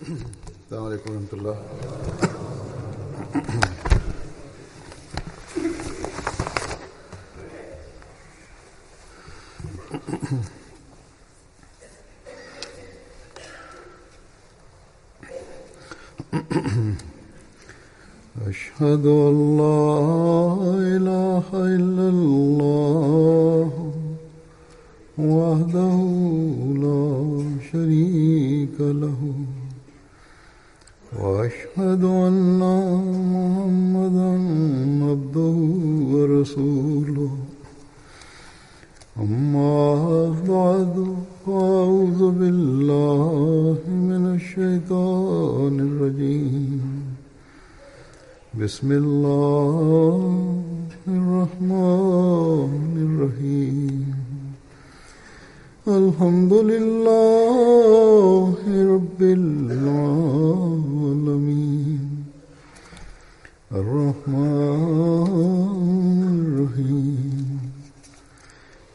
السلام عليكم ورحمة الله. أشهد أن لا إله إلا الله وحده لا شريك له وأشهد أن محمدا عبده ورسوله أما بعد فأعوذ بالله من الشيطان الرجيم بسم الله الرحمن الرحيم الحمد لله رب العالمين الرحمن الرحيم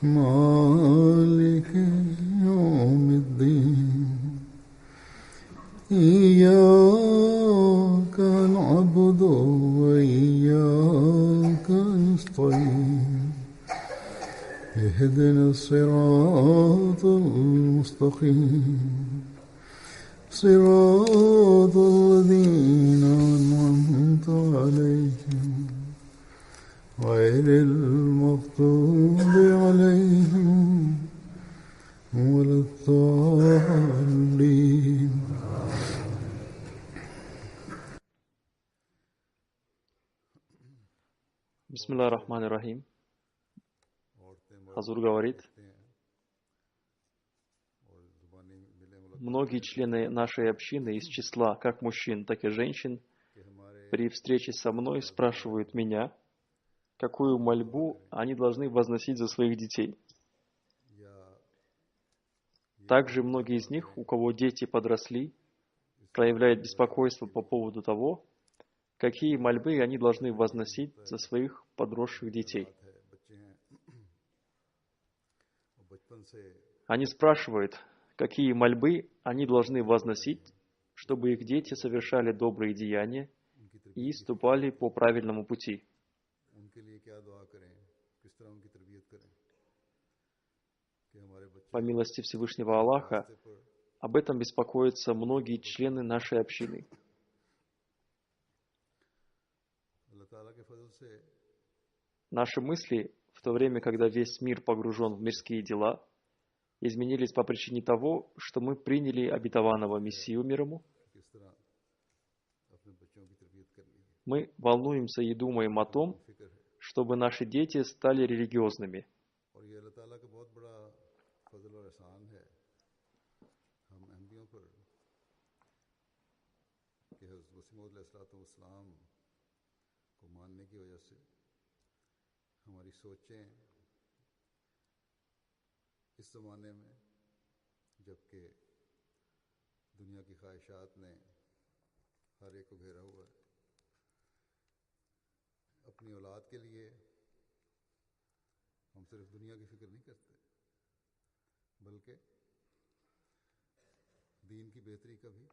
مالك يوم الدين إياك نعبد وإياك نستعين اهدنا الصراط المستقيم صراط الذين أنعمت عليهم غير المغضوب عليهم ولا الضالين. Бисмилlah рахман рахим. Хазур говорит: многие члены нашей общины из числа как мужчин, так и женщин при встрече со мной спрашивают меня, какую мольбу они должны возносить за своих детей. Также многие из них, у кого дети подросли, проявляют беспокойство по поводу того, какие мольбы они должны возносить за своих подросших детей. Они спрашивают, какие мольбы они должны возносить, чтобы их дети совершали добрые деяния и ступали по правильному пути. По милости Всевышнего Аллаха, об этом беспокоятся многие члены нашей общины. Наши мысли, в то время, когда весь мир погружен в мирские дела, изменились по причине того, что мы приняли обетованного Мессию мир ему. Мы волнуемся и думаем о том, чтобы наши дети стали религиозными. इस ज़माने में जबकि दुनिया की ख्वाहिशात ने हर एक को घेरा हुआ है, अपनी औलाद के लिए हम सिर्फ दुनिया की फिक्र नहीं करते बल्कि दीन की बेहतरी का भी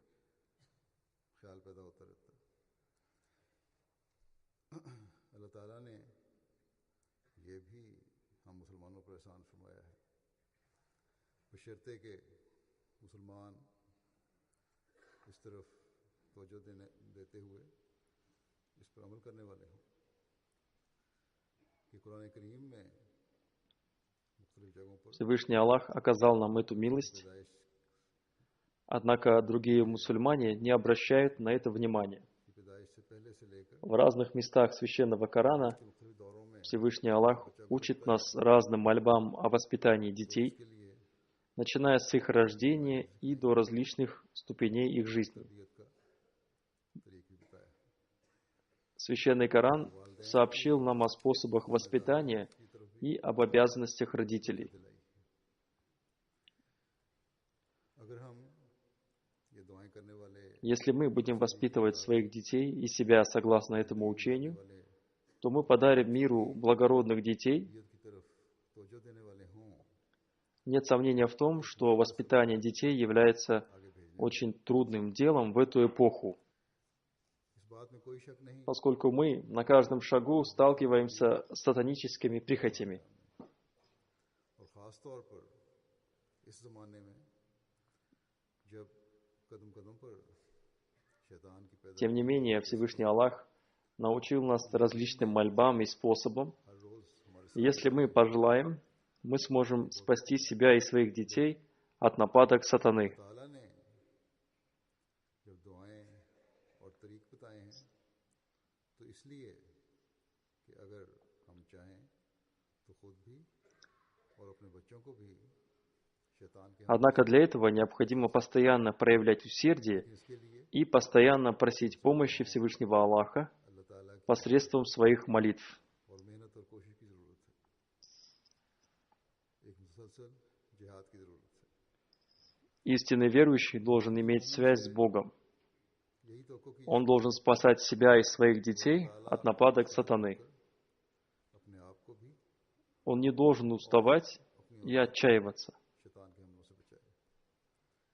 ख्याल पैदा होता रहता है। अल्लाह ताला ने ये भी हम मुसलमानों पर एहसान फरमाया है, बशर्ते के मुसलमान इस तरफ तवज्जो देते हुए इस पर अमल करने वाले हों कि कुरान करीम में मुख्तलिफ जगहों पर Всевышний Аллах оказал нам эту милость, однако другие мусульмане не обращают на это внимания. В разных местах Священного Корана Всевышний Аллах учит нас разным мольбам о воспитании детей, начиная с их рождения и до различных ступеней их жизни. Священный Коран сообщил нам о способах воспитания и об обязанностях родителей. Если мы будем воспитывать своих детей и себя согласно этому учению, то мы подарим миру благородных детей. Нет сомнения в том, что воспитание детей является очень трудным делом в эту эпоху, поскольку мы на каждом шагу сталкиваемся с сатаническими прихотями. Тем не менее, Всевышний Аллах научил нас различным мольбам и способам. И если мы пожелаем, мы сможем спасти себя и своих детей от нападок сатаны. Однако для этого необходимо постоянно проявлять усердие и постоянно просить помощи Всевышнего Аллаха посредством своих молитв. Истинный верующий должен иметь связь с Богом. Он должен спасать себя и своих детей от нападок сатаны. Он не должен уставать и отчаиваться.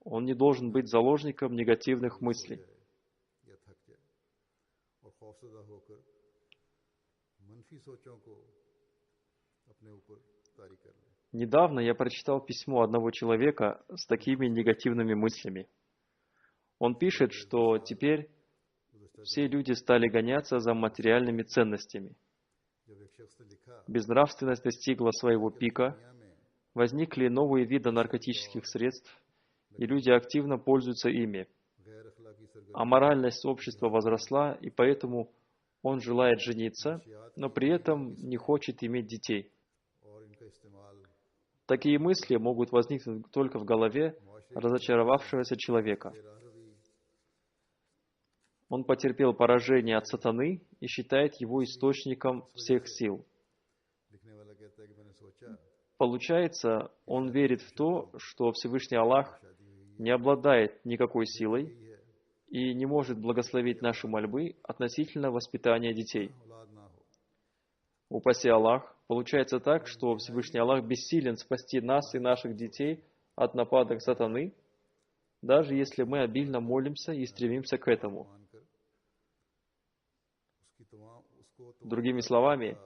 Он не должен быть заложником негативных мыслей. Недавно я прочитал письмо одного человека с такими негативными мыслями. Он пишет, что теперь все люди стали гоняться за материальными ценностями. Безнравственность достигла своего пика, возникли новые виды наркотических средств, и люди активно пользуются ими. Аморальность общества возросла, и поэтому он желает жениться, но при этом не хочет иметь детей. Такие мысли могут возникнуть только в голове разочаровавшегося человека. Он потерпел поражение от сатаны и считает его источником всех сил. Получается, он верит в то, что Всевышний Аллах не обладает никакой силой и не может благословить наши мольбы относительно воспитания детей. Упаси Аллах, получается так, что Всевышний Аллах бессилен спасти нас и наших детей от нападок сатаны, даже если мы обильно молимся и стремимся к этому. Другими словами,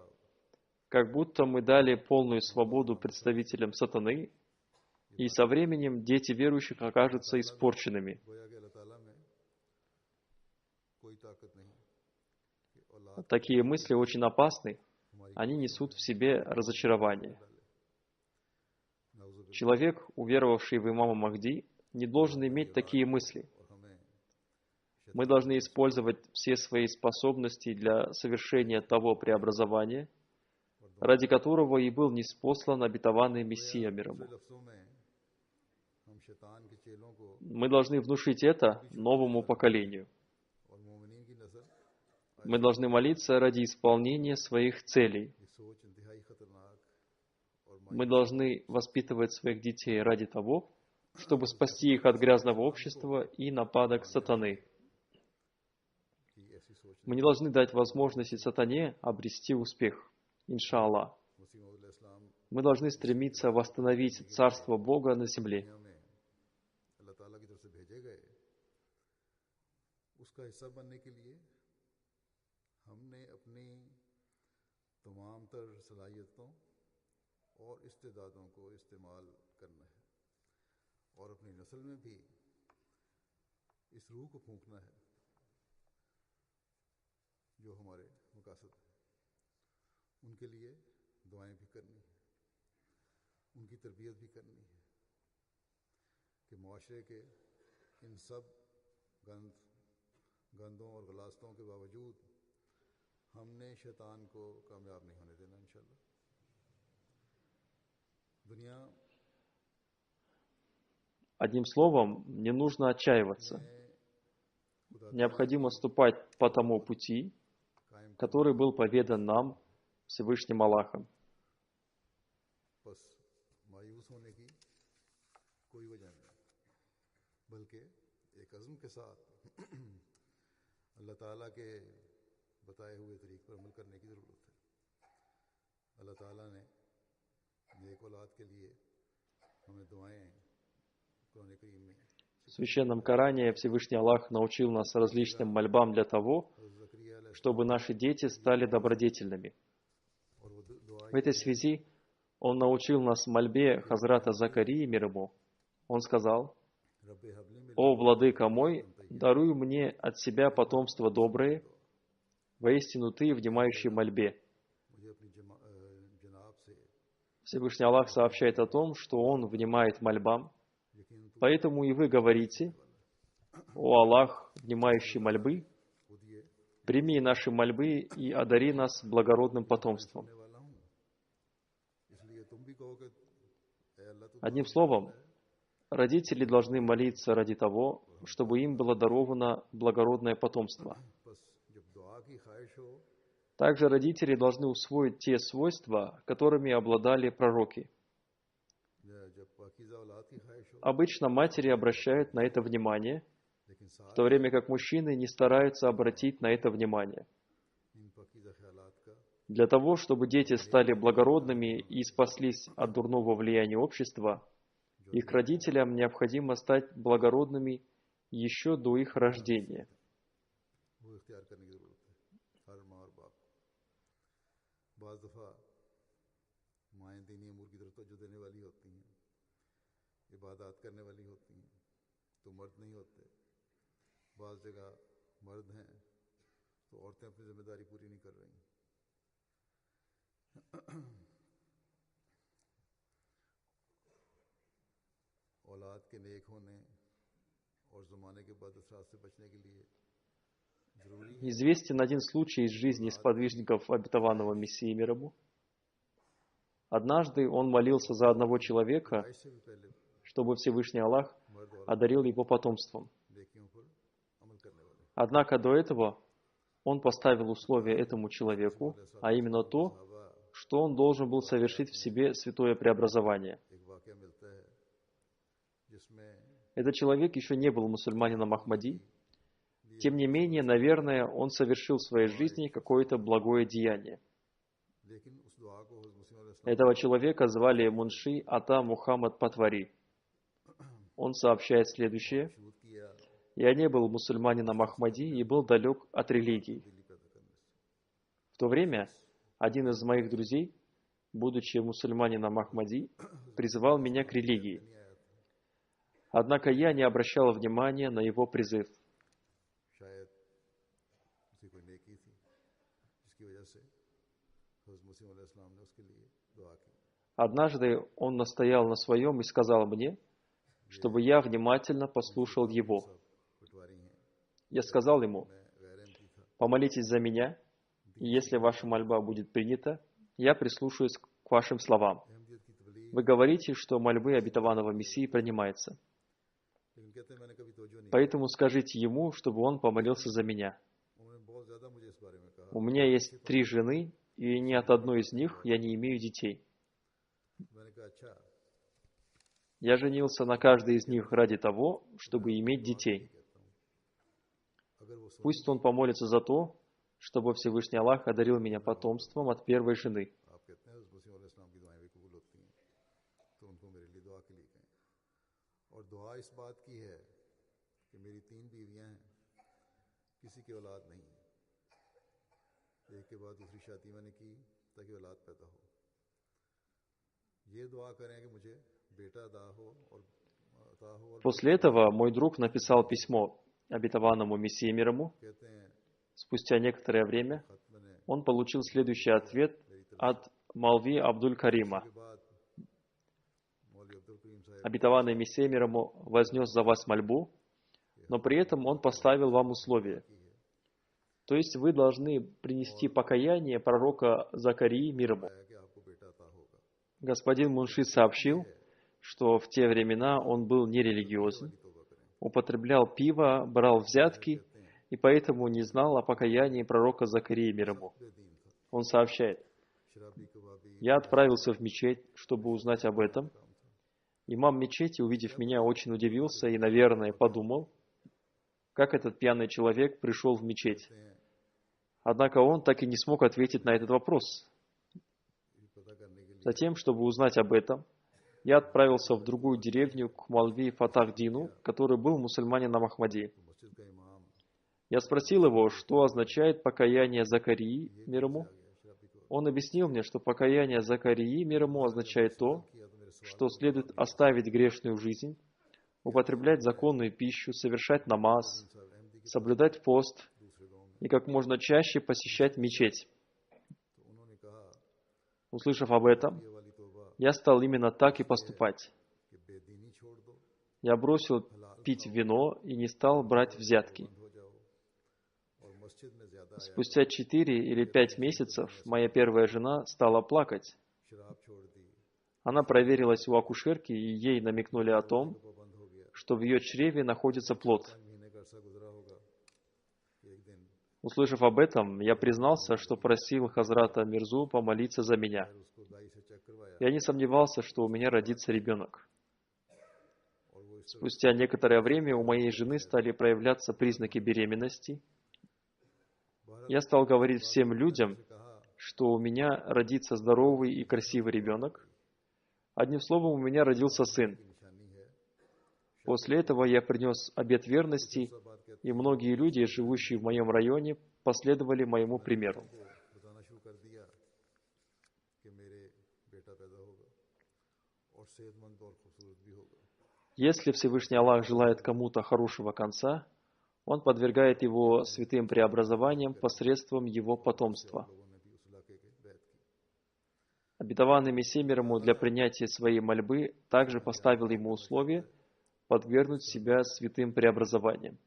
как будто мы дали полную свободу представителям сатаны, и со временем дети верующих окажутся испорченными. Такие мысли очень опасны, они несут в себе разочарование. Человек, уверовавший в имама Махди, не должен иметь такие мысли. Мы должны использовать все свои способности для совершения того преобразования, ради которого и был ниспослан обетованный Мессия мир ему. Мы должны внушить это новому поколению. Мы должны молиться ради исполнения своих целей. Мы должны воспитывать своих детей ради того, чтобы спасти их от грязного общества и нападок сатаны. Мы не должны дать возможности сатане обрести успех, иншаллах. Мы должны стремиться восстановить Царство Бога на земле. जो हमारे मकासद हैं उनके लिए दुआएं भी करनी है, उनकी तरबियत भी करनी है कि मुआशरे के इन सब गंदों और गलास्तों के बावजूद हमने शैतान को कामयाब नहीं होने देना इंशाअल्लाह। दुनिया Одним словом, не нужно отчаиваться. Необходимо ступать по тому пути, который был поведан нам Всевышним Аллахом. В Священном Коране Всевышний Аллах научил нас различным мольбам для того, чтобы наши дети стали добродетельными. В этой связи Он научил нас мольбе Хазрата Закарии, мир ему. Он сказал: «О, Владыка мой, даруй мне от себя потомство доброе, воистину Ты, внимающий мольбе». Всевышний Аллах сообщает о том, что Он внимает мольбам, поэтому и вы говорите: «О Аллах, внимающий мольбы, прими наши мольбы и одари нас благородным потомством». Одним словом, родители должны молиться ради того, чтобы им было даровано благородное потомство. Также родители должны усвоить те свойства, которыми обладали пророки. Обычно матери обращают на это внимание, в то время как мужчины не стараются обратить на это внимание. Для того, чтобы дети стали благородными и спаслись от дурного влияния общества, их родителям необходимо стать благородными еще до их рождения. Известен один случай из жизни сподвижников обетованного Мессии мир ему. Однажды он молился за одного человека, чтобы Всевышний Аллах одарил его потомством. Однако до этого он поставил условие этому человеку, а именно то, что он должен был совершить в себе святое преобразование. Этот человек еще не был мусульманином Ахмади. Тем не менее, наверное, он совершил в своей жизни какое-то благое деяние. Этого человека звали Мунши Ата Мухаммад Патвари. Он сообщает следующее: «Я не был мусульманином Ахмади и был далек от религии. В то время один из моих друзей, будучи мусульманином Ахмади, призывал меня к религии. Однако я не обращал внимания на его призыв. Однажды он настоял на своем и сказал мне, чтобы я внимательно послушал его. Я сказал ему: помолитесь за меня, и если ваша мольба будет принята, я прислушаюсь к вашим словам. Вы говорите, что мольбы обетованного Мессии принимаются. Поэтому скажите ему, чтобы он помолился за меня. У меня есть 3 жены, и ни от одной из них я не имею детей. Я женился на каждой из них ради того, чтобы иметь детей. Пусть он помолится за то, чтобы Всевышний Аллах одарил меня потомством от первой жены». После этого мой друг написал письмо обетованному Мессии мир ему. Спустя некоторое время он получил следующий ответ от Молви Абдуль-Карима. Обетованный Мессия мир ему вознес за вас мольбу, но при этом он поставил вам условие. То есть вы должны принести покаяние пророка Закарии мир ему. Господин Мунши сообщил, что в те времена он был нерелигиозен, употреблял пиво, брал взятки и поэтому не знал о покаянии пророка Закарии мир ему. Он сообщает: «Я отправился в мечеть, чтобы узнать об этом. Имам мечети, увидев меня, очень удивился и, наверное, подумал, как этот пьяный человек пришел в мечеть. Однако он так и не смог ответить на этот вопрос. Затем, чтобы узнать об этом, я отправился в другую деревню к Малви Фатахдину, который был мусульманином Ахмади. Я спросил его, что означает покаяние Закарии, мир ему. Он объяснил мне, что покаяние Закарии, мир ему, означает то, что следует оставить грешную жизнь, употреблять законную пищу, совершать намаз, соблюдать пост и как можно чаще посещать мечеть. Услышав об этом, я стал именно так и поступать. Я бросил пить вино и не стал брать взятки. Спустя 4 или 5 месяцев моя первая жена стала плакать. Она проверилась у акушерки, и ей намекнули о том, что в ее чреве находится плод. Услышав об этом, я признался, что просил Хазрата Мирзу помолиться за меня. Я не сомневался, что у меня родится ребенок. Спустя некоторое время у моей жены стали проявляться признаки беременности. Я стал говорить всем людям, что у меня родится здоровый и красивый ребенок. Одним словом, у меня родился сын. После этого я принес обет верности, и многие люди, живущие в моем районе, последовали моему примеру. Если Всевышний Аллах желает кому-то хорошего конца, Он подвергает его святым преобразованиям посредством его потомства. Обетованный Мессия мир ему для принятия своей мольбы также поставил ему условие подвергнуть себя святым преобразованиям.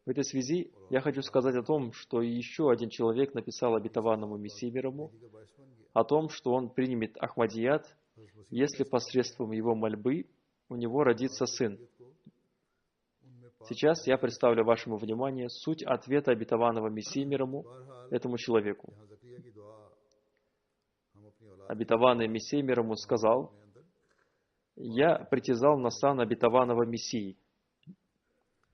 В этой связи я хочу сказать о том, что еще один человек написал обетованному Мессии мир ему о том, что он примет Ахмадият, если посредством его мольбы у него родится сын. Сейчас я представлю вашему вниманию суть ответа обетованного Мессии мир ему этому человеку. Обетованный Мессия мир ему сказал: «Я притязал на сан обетованного Мессии,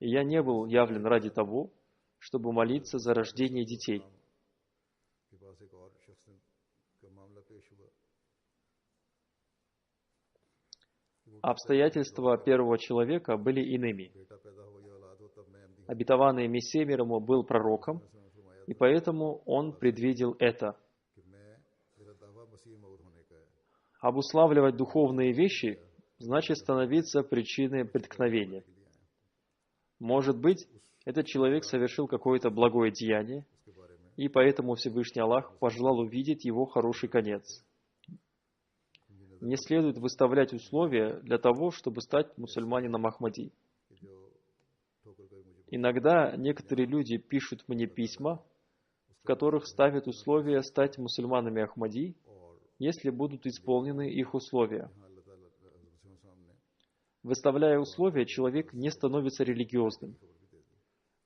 и я не был явлен ради того, чтобы молиться за рождение детей». Обстоятельства первого человека были иными. Обетованный Мессия мир ему был пророком, и поэтому он предвидел это. Обуславливать духовные вещи значит становиться причиной преткновения. Может быть, этот человек совершил какое-то благое деяние, и поэтому Всевышний Аллах пожелал увидеть его хороший конец. Не следует выставлять условия для того, чтобы стать мусульманином Ахмади. Иногда некоторые люди пишут мне письма, в которых ставят условия стать мусульманами Ахмади, если будут исполнены их условия. Выставляя условия, человек не становится религиозным.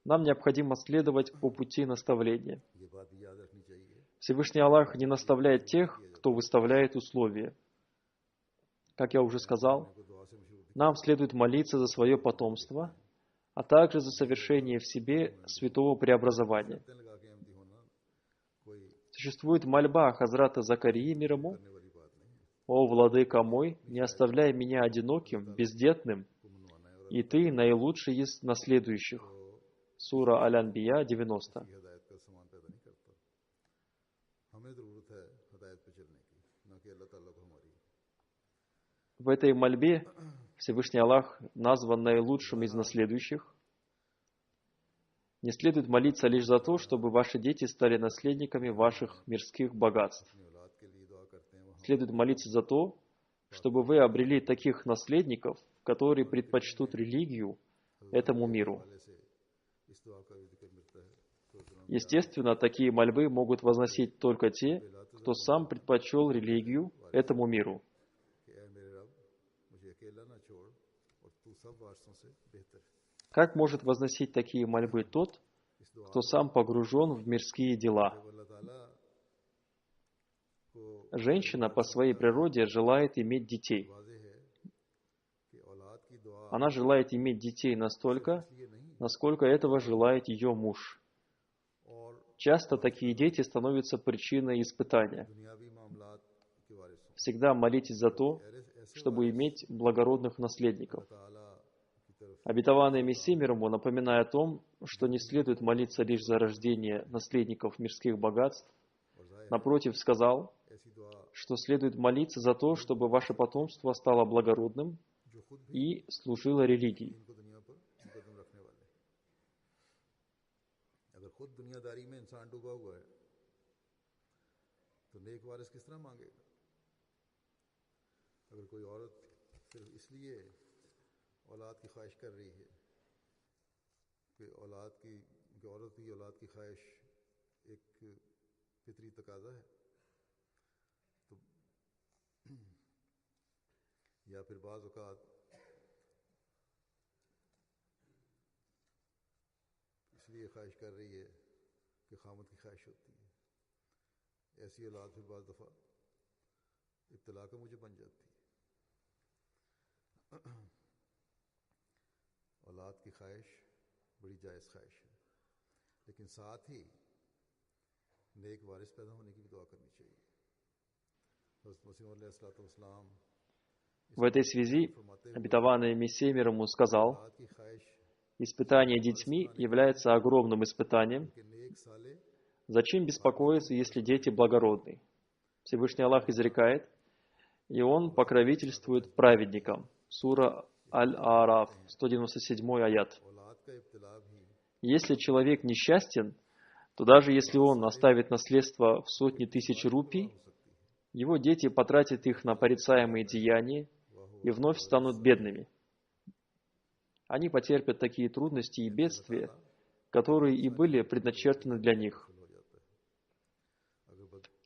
Нам необходимо следовать по пути наставления. Всевышний Аллах не наставляет тех, кто выставляет условия. Как я уже сказал, нам следует молиться за свое потомство, а также за совершение в себе святого преобразования. Существует мольба Хазрата Закарии мир ему: «О, Владыка мой, не оставляй меня одиноким, бездетным, и Ты наилучший из наследующих». Сура Аль-Анбия, 90. В этой мольбе Всевышний Аллах назван наилучшим из наследующих. Не следует молиться лишь за то, чтобы ваши дети стали наследниками ваших мирских богатств. Следует молиться за то, чтобы вы обрели таких наследников, которые предпочтут религию этому миру. Естественно, такие мольбы могут возносить только те, кто сам предпочел религию этому миру. Как может возносить такие мольбы тот, кто сам погружен в мирские дела? Женщина по своей природе желает иметь детей. Она желает иметь детей настолько, насколько этого желает ее муж. Часто такие дети становятся причиной испытания. всегда молитесь за то, чтобы иметь благородных наследников. Обетованный Мессия мир ему, напоминая о том, что не следует молиться лишь за рождение наследников мирских богатств, напротив, сказал, что следует молиться за то, чтобы ваше потомство стало благородным и служило религии. औलाद की ख्वाहिश कर रही है कि औलाद की औरत की औलाद की ख्वाहिश एक फितरी तकाजा है, तो या फिर बाज़ औक़ात इसलिए ख्वाहिश कर रही है कि खामद की ख्वाहिश होती है, ऐसी औलाद फिर बाज़ दफ़ा इब्तिला का मुझे बन जाती है। औलाद की ख्वाहिश बड़ी जायज़ ख्वाहिश है, लेकिन साथ ही नेक वारिस पैदा होने की भी दुआ करनी चाहिए। हज़रत मसीह अलैहिस्सलाम В этой связи обетованный Мессия мир ему сказал, испытание детьми является огромным испытанием. Зачем беспокоиться, если дети благородны? Всевышний Аллах изрекает, и Он покровительствует праведникам. Сура Аль-Аараф, 197 аят. Если человек несчастен, то даже если он оставит наследство в сотни тысяч рупий, его дети потратят их на порицаемые деяния и вновь станут бедными. Они потерпят такие трудности и бедствия, которые и были предначертаны для них.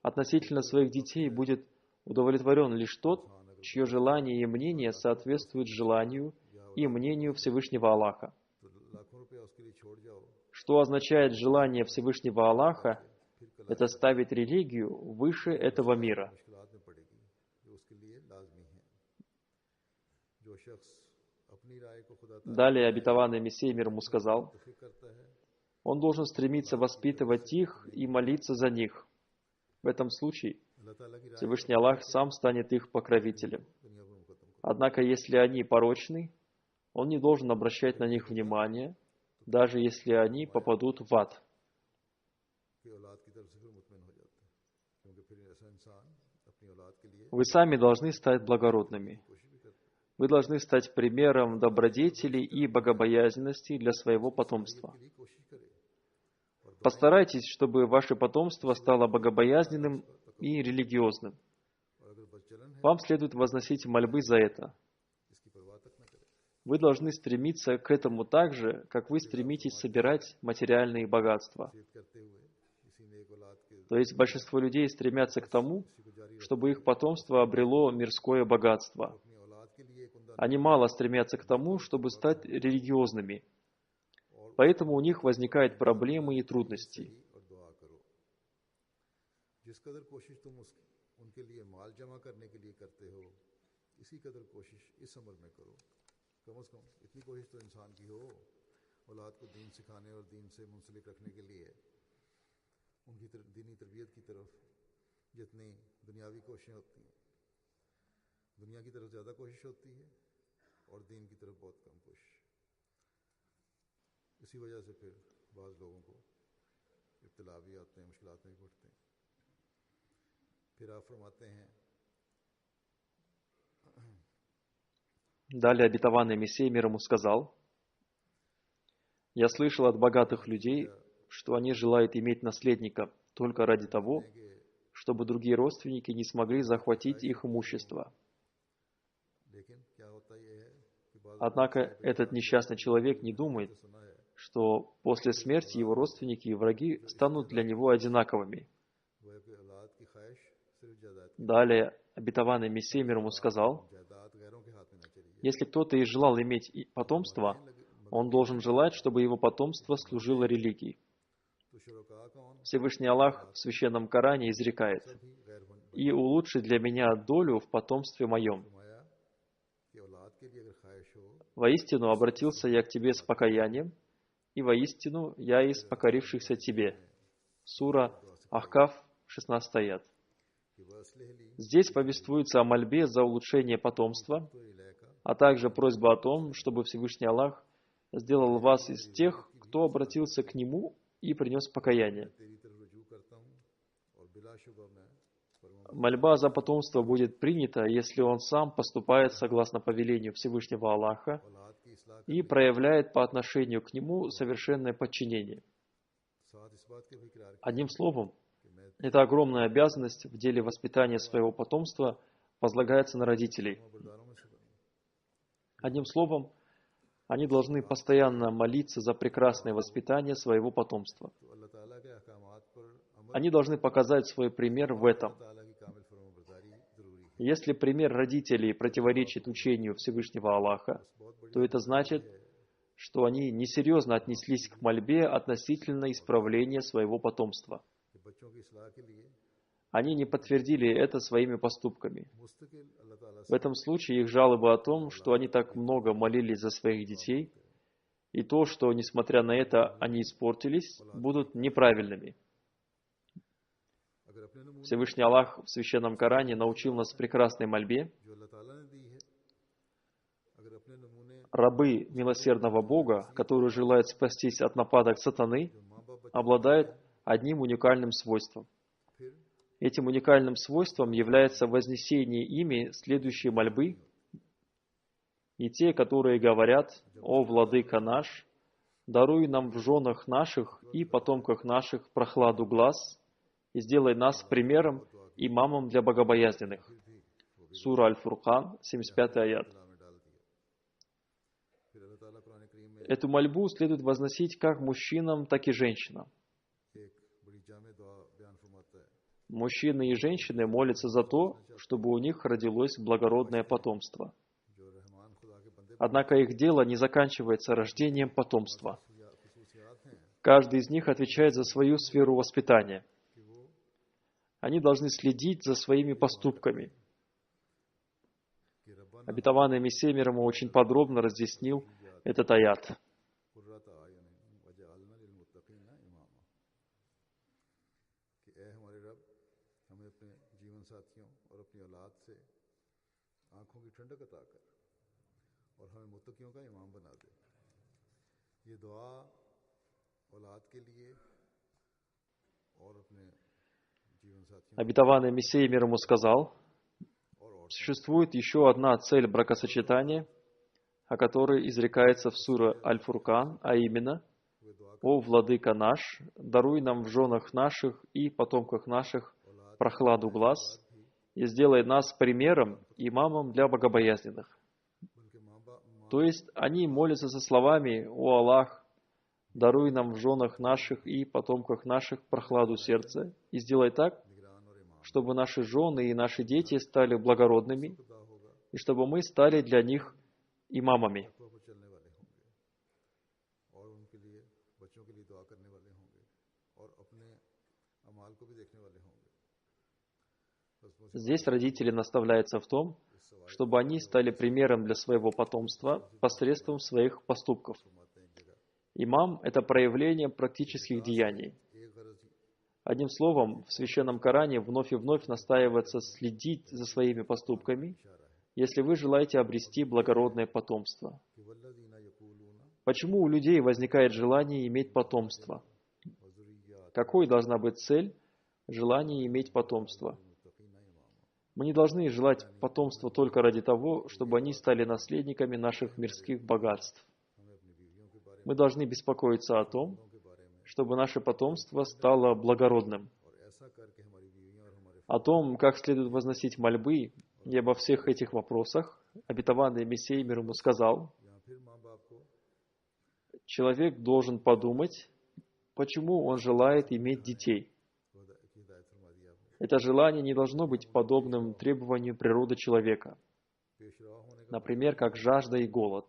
Относительно своих детей будет удовлетворен лишь тот, чье желание и мнение соответствуют желанию и мнению Всевышнего Аллаха. Что означает желание Всевышнего Аллаха? Это ставить религию выше этого мира. Далее обетованный Мессия мир ему сказал, он должен стремиться воспитывать их и молиться за них. В этом случае Всевышний Аллах сам станет их покровителем. Однако, если они порочны, он не должен обращать на них внимания, даже если они попадут в ад. Вы сами должны стать благородными. Вы должны стать примером добродетели и богобоязненности для своего потомства. Постарайтесь, чтобы ваше потомство стало богобоязненным и религиозным. Вам следует возносить мольбы за это. Вы должны стремиться к этому так же, как вы стремитесь собирать материальные богатства. То есть большинство людей стремятся к тому, чтобы их потомство обрело мирское богатство. Они мало стремятся к тому, чтобы стать религиозными. Поэтому у них возникают проблемы и трудности. दुनिया की तरफ ज़्यादा कोशिश होती है और दीन की तरफ बहुत कम कोशिश। इसी वजह से फिर बाज़ लोगों को इब्तिला भी आते हैं, मुश्किलात में भी पड़ते हैं। फिर आप फरमाते हैं, Далее обетованный Мессия мир ему сказал, «Я слышал от богатых людей, что они желают иметь наследника только ради того, чтобы другие родственники не смогли захватить их имущество. Однако этот несчастный человек не думает, что после смерти его родственники и враги станут для него одинаковыми». Далее обетованный Мессия мир ему сказал, если кто-то и желал иметь потомство, он должен желать, чтобы его потомство служило религии. Всевышний Аллах в Священном Коране изрекает, «И улучши для меня долю в потомстве моем. Воистину обратился я к тебе с покаянием, и воистину я из покорившихся тебе». Сура Ахкаф, 16 аят. Здесь повествуется о мольбе за улучшение потомства, а также просьба о том, чтобы Всевышний Аллах сделал вас из тех, кто обратился к Нему и принес покаяние. Мольба за потомство будет принята, если он сам поступает согласно повелению Всевышнего Аллаха и проявляет по отношению к Нему совершенное подчинение. Одним словом, эта огромная обязанность в деле воспитания своего потомства возлагается на родителей. Одним словом, они должны постоянно молиться за прекрасное воспитание своего потомства. Они должны показать свой пример в этом. Если пример родителей противоречит учению Всевышнего Аллаха, то это значит, что они несерьезно отнеслись к мольбе относительно исправления своего потомства. Они не подтвердили это своими поступками. В этом случае их жалобы о том, что они так много молились за своих детей, и то, что, несмотря на это, они испортились, будут неправильными. Всевышний Аллах в Священном Коране научил нас прекрасной мольбе. Рабы милосердного Бога, которые желают спастись от нападок сатаны, обладают одним уникальным свойством. Этим уникальным свойством является вознесение ими следующей мольбы. И те, которые говорят: «О Владыка наш, даруй нам в женах наших и потомках наших прохладу глаз, и сделай нас примером, имамом для богобоязненных». Сура Аль-Фуркан, 75 аят. Эту мольбу следует возносить как мужчинам, так и женщинам. Мужчины и женщины молятся за то, чтобы у них родилось благородное потомство. Однако их дело не заканчивается рождением потомства. Каждый из них отвечает за свою сферу воспитания. Они должны следить за своими поступками. Обетованный Мессия мир ему очень подробно разъяснил этот аят. Обетованный Мессия мир ему сказал: существует еще одна цель бракосочетания, о которой изрекается в суре Аль-Фуркан, а именно: «О Владыка наш, даруй нам в женах наших и потомках наших прохладу глаз, и сделай нас примером, имамом для богобоязненных». То есть они молятся со словами: «О Аллах, даруй нам в женах наших и потомках наших прохладу сердца, и сделай так, чтобы наши жены и наши дети стали благородными, и чтобы мы стали для них имамами». Здесь родители наставляются в том, чтобы они стали примером для своего потомства посредством своих поступков. Имам — это проявление практических деяний. Одним словом, в Священном Коране вновь и вновь настаивается следить за своими поступками, если вы желаете обрести благородное потомство. Почему у людей возникает желание иметь потомство? Какой должна быть цель желания иметь потомство? Мы не должны желать потомства только ради того, чтобы они стали наследниками наших мирских богатств. Мы должны беспокоиться о том, чтобы наше потомство стало благородным. О том, как следует возносить мольбы, и обо всех этих вопросах обетованный Мессия мир ему сказал: человек должен подумать, почему он желает иметь детей. Это желание не должно быть подобным требованию природы человека, например, как жажда и голод.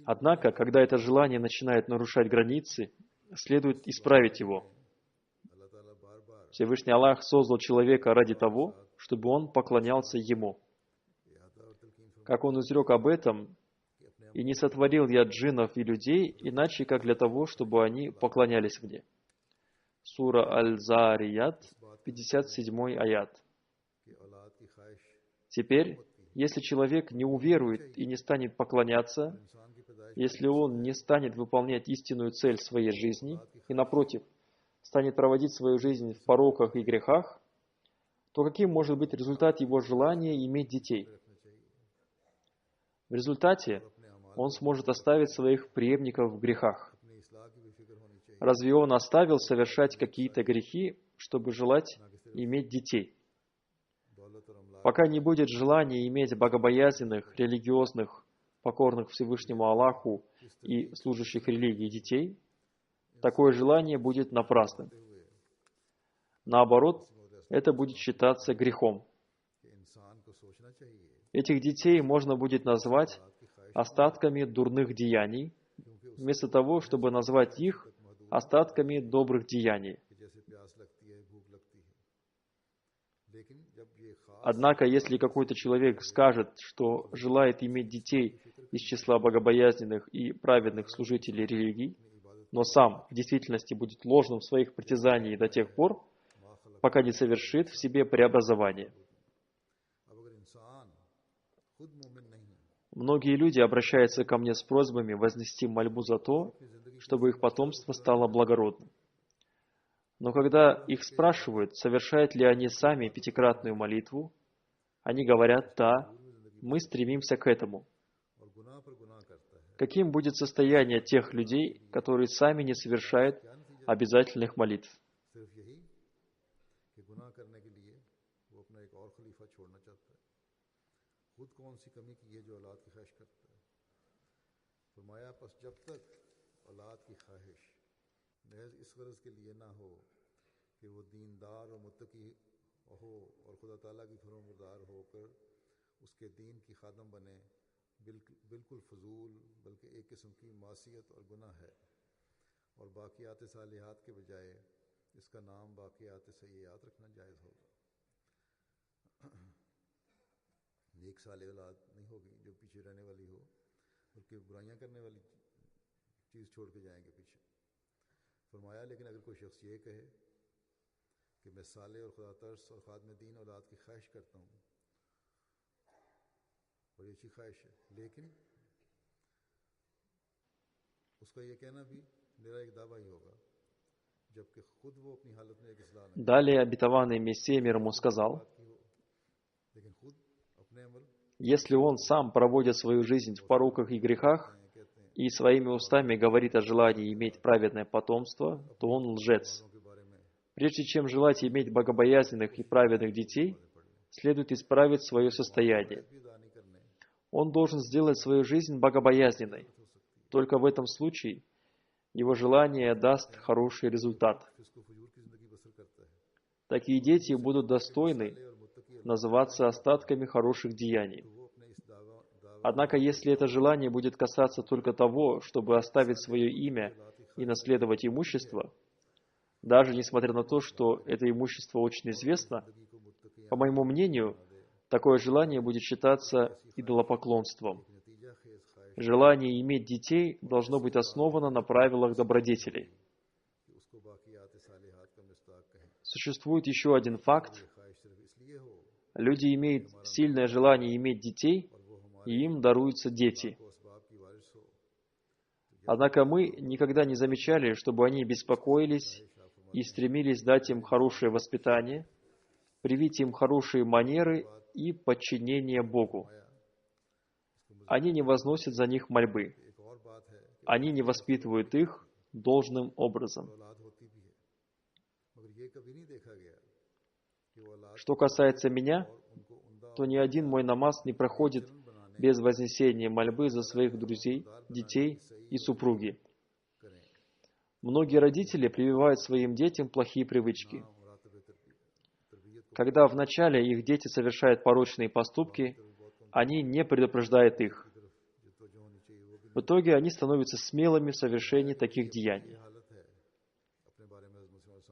Однако, когда это желание начинает нарушать границы, следует исправить его. Всевышний Аллах создал человека ради того, чтобы он поклонялся Ему. Как Он изрек об этом: «И не сотворил я джиннов и людей, иначе как для того, чтобы они поклонялись мне». Сура Аль-Зарият, 57 аят. Теперь, если человек не уверует и не станет поклоняться, если он не станет выполнять истинную цель своей жизни и, напротив, станет проводить свою жизнь в пороках и грехах, то каким может быть результат его желания иметь детей? В результате он сможет оставить своих преемников в грехах. Разве он оставил совершать какие-то грехи, чтобы желать иметь детей? Пока не будет желания иметь богобоязненных, религиозных, покорных Всевышнему Аллаху и служащих религии детей, такое желание будет напрасным. Наоборот, это будет считаться грехом. Этих детей можно будет назвать остатками дурных деяний, вместо того, чтобы назвать их остатками добрых деяний. Однако, если какой-то человек скажет, что желает иметь детей из числа богобоязненных и праведных служителей религий, но сам в действительности будет ложным в своих притязаниях до тех пор, пока не совершит в себе преобразование. Многие люди обращаются ко мне с просьбами вознести мольбу за то, чтобы их потомство стало благородным. Но когда их спрашивают, совершают ли они сами пятикратную молитву, они говорят: «Да, мы стремимся к этому». Каким будет состояние тех людей, которые сами не совершают обязательных молитв? Далее обетованный Мессия мир ему сказал: если он сам проводит свою жизнь в пороках и грехах и своими устами говорит о желании иметь праведное потомство, то он лжец. Прежде чем желать иметь богобоязненных и праведных детей, следует исправить свое состояние. Он должен сделать свою жизнь богобоязненной. Только в этом случае его желание даст хороший результат. Такие дети будут достойны называться остатками хороших деяний. Однако, если это желание будет касаться только того, чтобы оставить свое имя и наследовать имущество, даже несмотря на то, что это имущество очень известно, по моему мнению, такое желание будет считаться идолопоклонством. Желание иметь детей должно быть основано на правилах добродетелей. Существует еще один факт. Люди имеют сильное желание иметь детей, и им даруются дети. Однако мы никогда не замечали, чтобы они беспокоились и стремились дать им хорошее воспитание, привить им хорошие манеры и подчинение Богу. Они не возносят за них мольбы. Они не воспитывают их должным образом. Что касается меня, то ни один мой намаз не проходит без вознесения мольбы за своих друзей, детей и супруги. Многие родители прививают своим детям плохие привычки. Когда вначале их дети совершают порочные поступки, они не предупреждают их. В итоге они становятся смелыми в совершении таких деяний.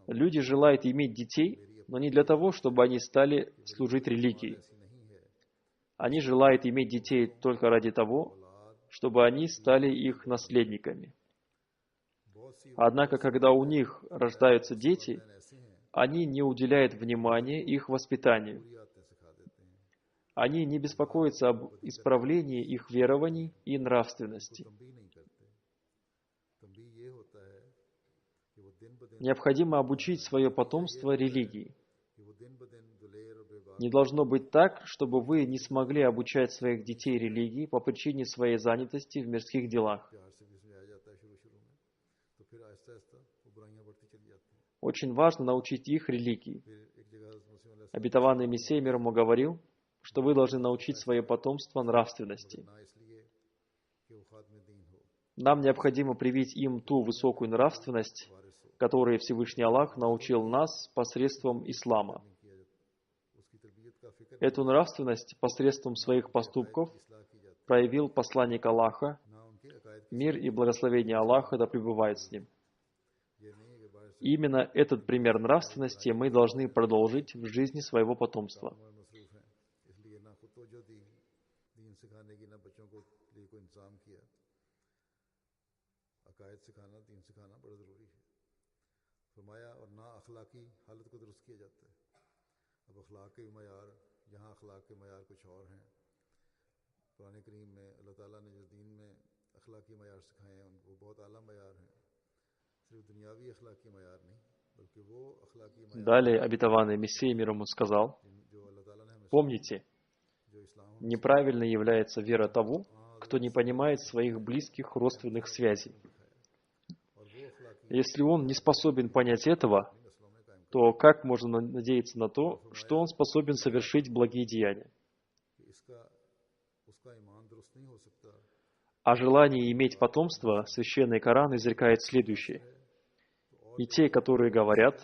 Люди желают иметь детей, но не для того, чтобы они стали служить религии. Они желают иметь детей только ради того, чтобы они стали их наследниками. Однако, когда у них рождаются дети, они не уделяют внимания их воспитанию. Они не беспокоятся об исправлении их верований и нравственности. Необходимо обучить свое потомство религии. Не должно быть так, чтобы вы не смогли обучать своих детей религии по причине своей занятости в мирских делах. Очень важно научить их религии. Обетованный Мессия мир ему говорил, что вы должны научить свое потомство нравственности. Нам необходимо привить им ту высокую нравственность, которой Всевышний Аллах научил нас посредством ислама. Эту нравственность посредством своих поступков проявил посланник Аллаха, мир и благословение Аллаха да пребывает с ним. И именно этот пример нравственности мы должны продолжить в жизни своего потомства. Далее обетованный Мессия мир ему сказал: помните, неправильной является вера того, кто не понимает своих близких родственных связей. Если он не способен понять этого, то как можно надеяться на то, что он способен совершить благие деяния? О желании иметь потомство Священный Коран изрекает следующее: «И те, которые говорят: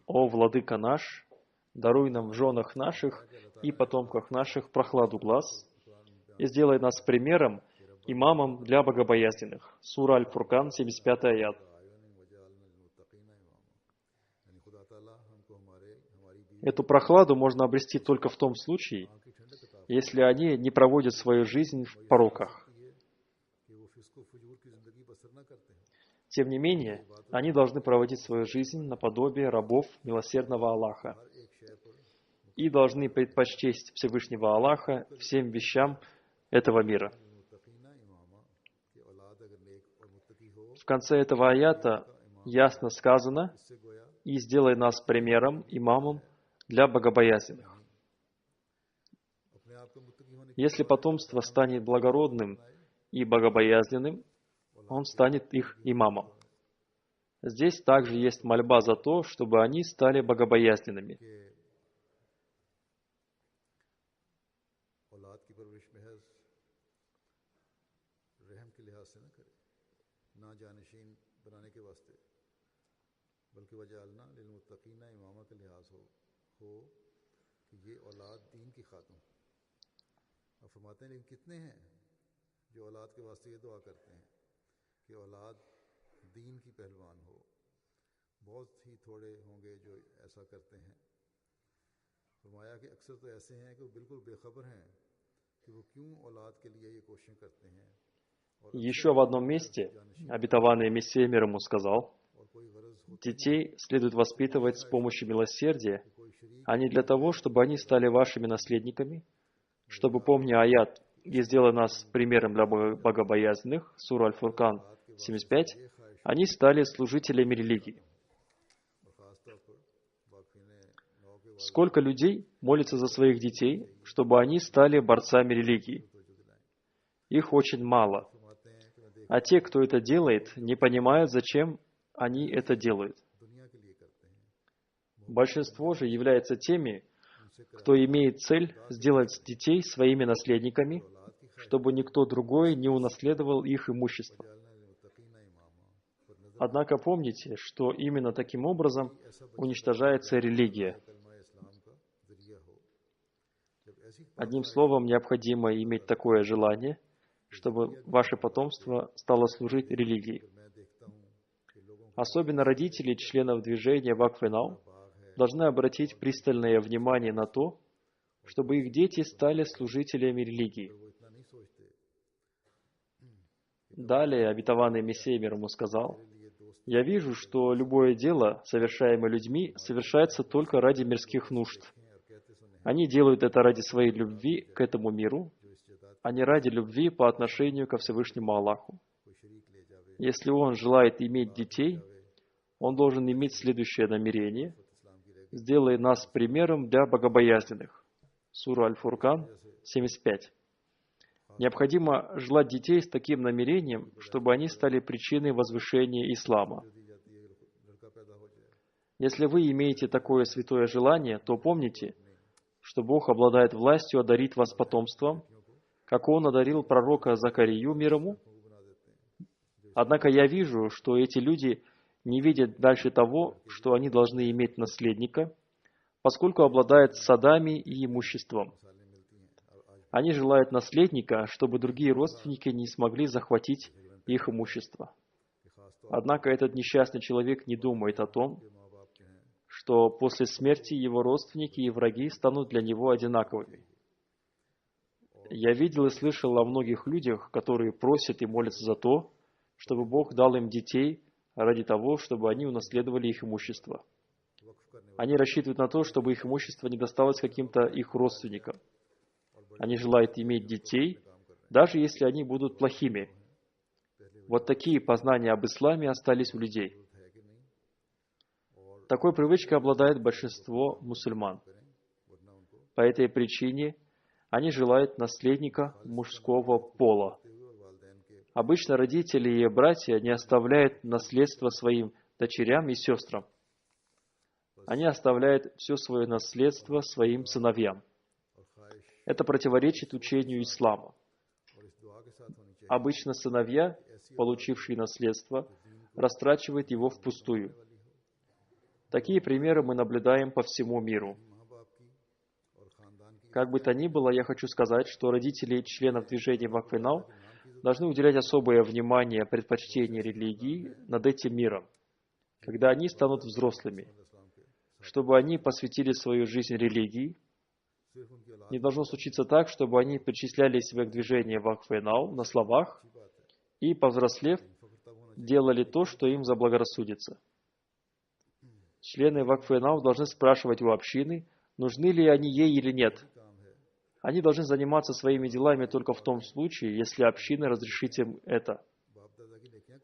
«О, Владыка наш, даруй нам в женах наших и потомках наших прохладу глаз, и сделай нас примером, имамом для богобоязненных». Сура Аль-Фуркан, 75 аят. Эту прохладу можно обрести только в том случае, если они не проводят свою жизнь в пороках. Тем не менее, они должны проводить свою жизнь наподобие рабов милосердного Аллаха и должны предпочесть Всевышнего Аллаха всем вещам этого мира. В конце этого аята ясно сказано: «И сделай нас примером, имамом для богобоязненных». Если потомство станет благородным и богобоязненным, он станет их имамом. Здесь также есть мольба за то, чтобы они стали богобоязненными. Еще в одном месте обетованный Мессия мир ему сказал: детей следует воспитывать с помощью милосердия, а не для того, чтобы они стали вашими наследниками, чтобы, помня аят «И сделай нас примером для богобоязненных» Сура Аль-Фуркан 75, они стали служителями религии. Сколько людей молятся за своих детей, чтобы они стали борцами религии? Их очень мало. А те, кто это делает, не понимают, зачем они это делают. Большинство же являются теми, кто имеет цель сделать детей своими наследниками, чтобы никто другой не унаследовал их имущество. Однако помните, что именно таким образом уничтожается религия. Одним словом, необходимо иметь такое желание, чтобы ваше потомство стало служить религии. Особенно родители членов движения Вакф-и-Нау должны обратить пристальное внимание на то, чтобы их дети стали служителями религии. Далее обетованный Мессия мир ему сказал: Я вижу, что любое дело, совершаемое людьми, совершается только ради мирских нужд. Они делают это ради своей любви к этому миру, а не ради любви по отношению ко Всевышнему Аллаху. Если он желает иметь детей, он должен иметь следующее намерение: «Сделай нас примером для богобоязненных». Сура Аль-Фуркан, 75. Необходимо желать детей с таким намерением, чтобы они стали причиной возвышения ислама. Если вы имеете такое святое желание, то помните, что Бог обладает властью одарить вас потомством, как Он одарил пророка Закарию, мир ему. Однако я вижу, что эти люди не видят дальше того, что они должны иметь наследника, поскольку обладают садами и имуществом. Они желают наследника, чтобы другие родственники не смогли захватить их имущество. Однако этот несчастный человек не думает о том, что после смерти его родственники и враги станут для него одинаковыми. Я видел и слышал о многих людях, которые просят и молятся за то, чтобы Бог дал им детей ради того, чтобы они унаследовали их имущество. Они рассчитывают на то, чтобы их имущество не досталось каким-то их родственникам. Они желают иметь детей, даже если они будут плохими. Вот такие познания об исламе остались у людей. Такой привычкой обладает большинство мусульман. По этой причине они желают наследника мужского пола. Обычно родители и братья не оставляют наследство своим дочерям и сестрам. Они оставляют все свое наследство своим сыновьям. Это противоречит учению ислама. Обычно сыновья, получившие наследство, растрачивают его впустую. Такие примеры мы наблюдаем по всему миру. Как бы то ни было, я хочу сказать, что родители членов движения Вакф-и-Нау должны уделять особое внимание предпочтению религии над этим миром, когда они станут взрослыми, чтобы они посвятили свою жизнь религии. Не должно случиться так, чтобы они причисляли себя к движению Вакф-и-Нау на словах и, повзрослев, делали то, что им заблагорассудится. Члены Вакф-и-Нау должны спрашивать у общины, нужны ли они ей или нет. Они должны заниматься своими делами только в том случае, если община разрешит им это.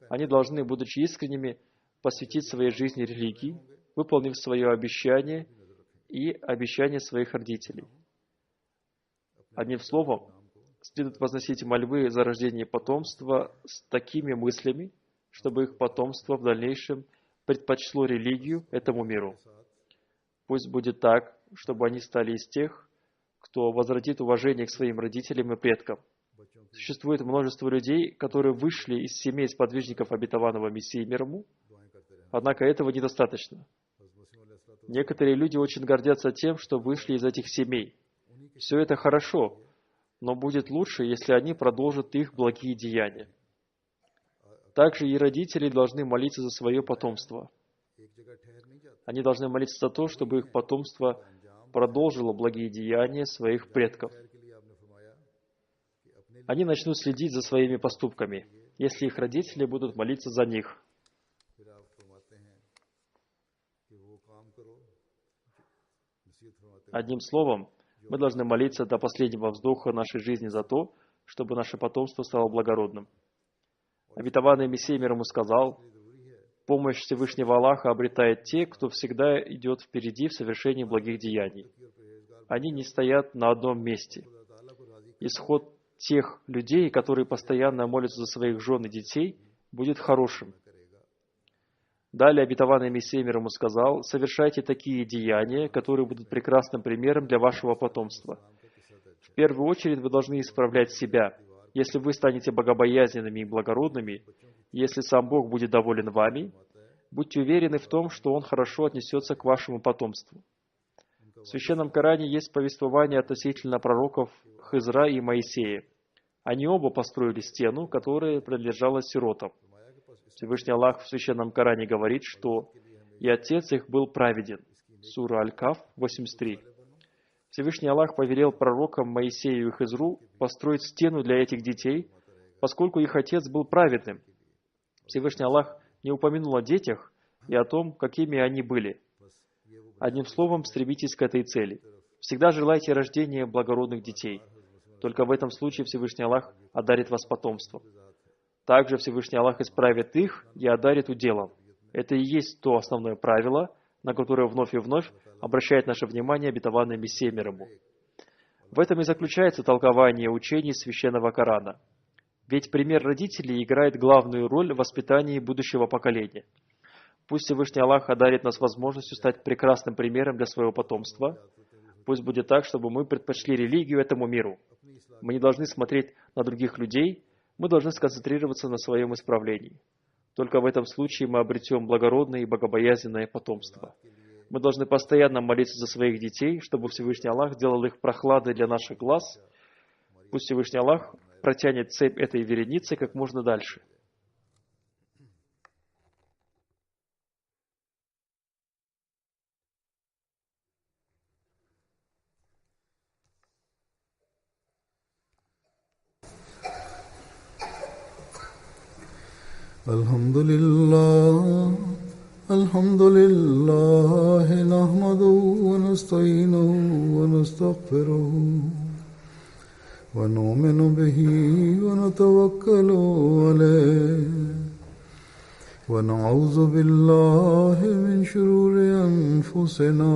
Они должны, будучи искренними, посвятить своей жизни религии, выполнив свое обещание и обещание своих родителей. Одним словом, следует возносить мольбы за рождение потомства с такими мыслями, чтобы их потомство в дальнейшем предпочло религию этому миру. Пусть будет так, чтобы они стали из тех, кто возродит уважение к своим родителям и предкам. Существует множество людей, которые вышли из семей сподвижников обетованного Мессии мир ему, однако этого недостаточно. Некоторые люди очень гордятся тем, что вышли из этих семей. Все это хорошо, но будет лучше, если они продолжат их благие деяния. Также и родители должны молиться за свое потомство. Они должны молиться за то, чтобы их потомство продолжило благие деяния своих предков. Они начнут следить за своими поступками, если их родители будут молиться за них. Одним словом, мы должны молиться до последнего вздоха нашей жизни за то, чтобы наше потомство стало благородным. Обетованный Мессия мир ему сказал: «Помощь Всевышнего Аллаха обретает те, кто всегда идет впереди в совершении благих деяний. Они не стоят на одном месте. Исход тех людей, которые постоянно молятся за своих жен и детей, будет хорошим». Далее обетованный Мессия мир ему сказал: «Совершайте такие деяния, которые будут прекрасным примером для вашего потомства. В первую очередь вы должны исправлять себя. Если вы станете богобоязненными и благородными, если сам Бог будет доволен вами, будьте уверены в том, что Он хорошо отнесется к вашему потомству». В Священном Коране есть повествование относительно пророков Хизра и Моисея. Они оба построили стену, которая принадлежала сиротам. Всевышний Аллах в Священном Коране говорит, что «и отец их был праведен». Сура Аль-Каф, 83. Всевышний Аллах повелел пророкам Моисею и Хизру построить стену для этих детей, поскольку их отец был праведным. Всевышний Аллах не упомянул о детях и о том, какими они были. Одним словом, стремитесь к этой цели. Всегда желайте рождения благородных детей. Только в этом случае Всевышний Аллах одарит вас потомством. Также Всевышний Аллах исправит их и одарит уделом. Это и есть то основное правило, на которое вновь и вновь обращает наше внимание обетованный Мессия мир ему. В этом и заключается толкование учений Священного Корана. Ведь пример родителей играет главную роль в воспитании будущего поколения. Пусть Всевышний Аллах одарит нас возможностью стать прекрасным примером для своего потомства. Пусть будет так, чтобы мы предпочли религию этому миру. Мы не должны смотреть на других людей, мы должны сконцентрироваться на своем исправлении. Только в этом случае мы обретем благородное и богобоязненное потомство. Мы должны постоянно молиться за своих детей, чтобы Всевышний Аллах сделал их прохладой для наших глаз. Пусть Всевышний Аллах протянет цепь этой вереницы как можно дальше. الحمد لله نحمده ونستعينه ونستغفره ونؤمن به ونتوكل عليه ونعوذ بالله من شرور أنفسنا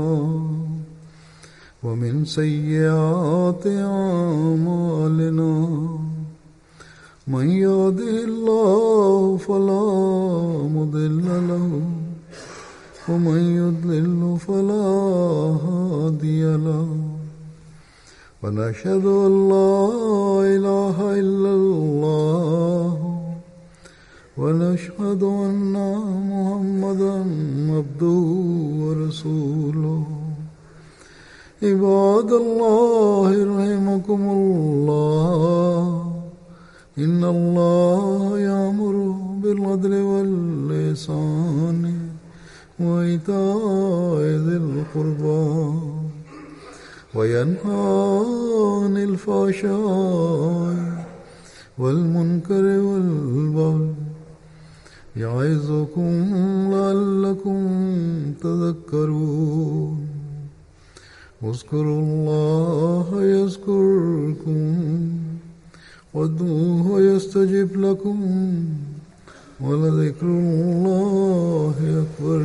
ومن سيئات أعمالنا من يهده الله فلا مضل له ومن يضلل فلا هادي له ونشهد أن لا إله إلا الله ونشهد أن محمدا عبده ورسوله عباد الله رحمكم الله إن الله يأمر بالعدل والإحسان وإيتاء ذي القربى وينهى عن الفحشاء والمنكر والبغي يعظكم لعلكم تذكرون اذكروا الله يذكركم وادعوه يستجب لكم ولذكر الله أكبر